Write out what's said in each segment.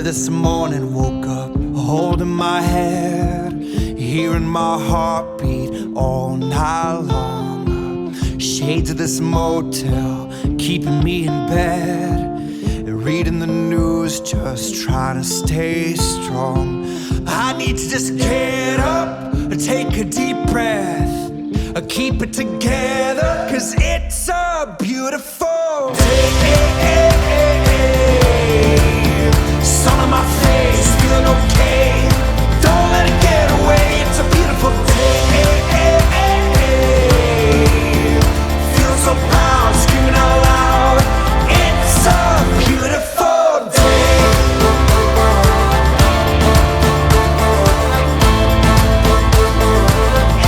this morning, woke up holding my head, hearing my heartbeat all night long. Shades of this motel keeping me in bed, reading the news, just trying to stay strong. I need to just get up, take a deep breath, keep it together, 'cause it's a beautiful day. Sun on my face, feeling okay. Don't let it get away, it's a beautiful day. Feeling so proud, screaming out loud. It's a beautiful day.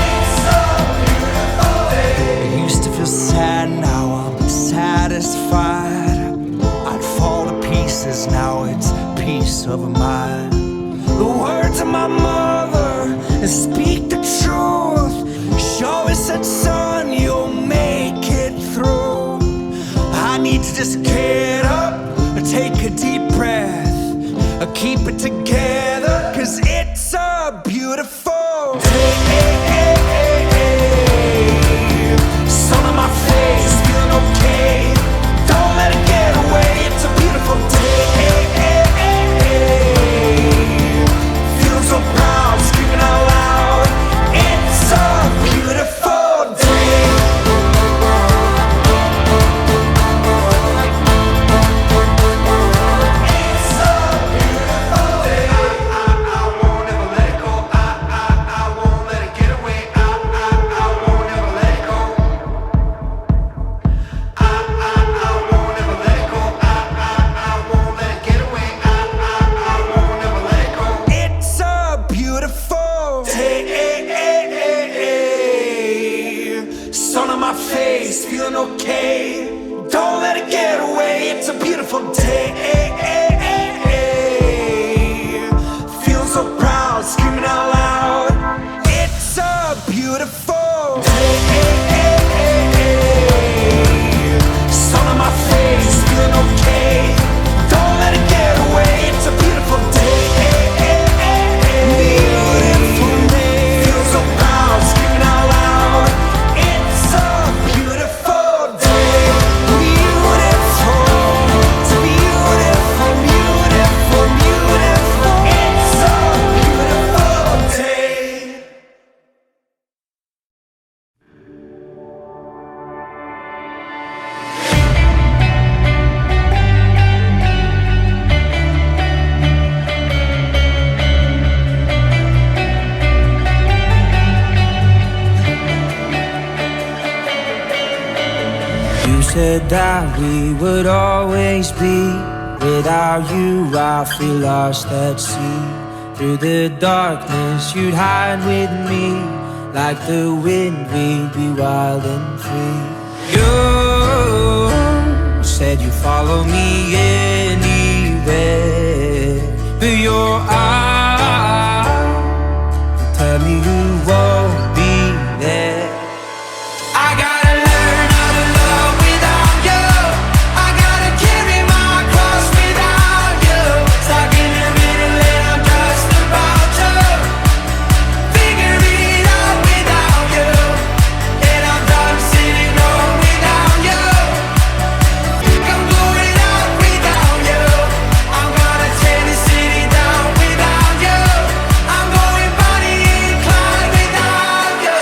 It's a beautiful day. I used to feel sad, now I'm satisfied. I'd fall to pieces, now it's peace of mind. The words of my mother speak the truth. She always said, son, you'll make it through. I need to just get up, take a deep breath, keep it together, 'cause it's a beautiful day. Sun on my face, feeling okay. Don't let it get away, it's a beautiful day. Feeling so proud, screaming out loud. It's a beautiful day. It's a beautiful day. I won't ever let it go. I won't let it get away. I won't ever let it go. I won't ever let it go. I won't let it get away. I won't ever let it go. It's a beautiful day. Sun on my face, feeling okay. Don't let it get away. It's a beautiful day. Feeling so proud, screaming out loud. It's a beautiful day. Sun on my face, feeling okay. Don't let it get away. It's a beautiful day. Beautiful day. Feel so proud, screaming out loud. It's a beautiful day. Beautiful. It's a beautiful, beautiful, beautiful. It's a beautiful day. You said that we would always be. Without you, I feel lost at sea. Through the darkness, you'd hide with me. Like the wind, we'd be wild and free. You said you'd follow me anywhere, but your eyes tell me you won't be there. I gotta learn how to love without you. I gotta carry my cross without you. Stuck in the middle and I'm just about to figure it out without you. And I'm done sitting home without you. I'm going out without you. I'm gonna tear the city down without you. I'm going Bonnie and Clyde without you.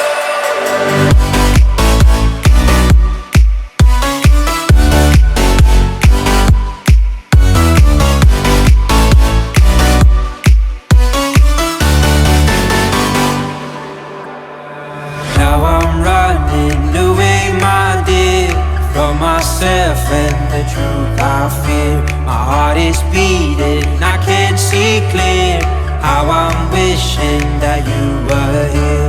Now I'm running away, my dear, from myself and the truth I fear. My heart is beating, I can't see clear. How I'm wishing that you were here.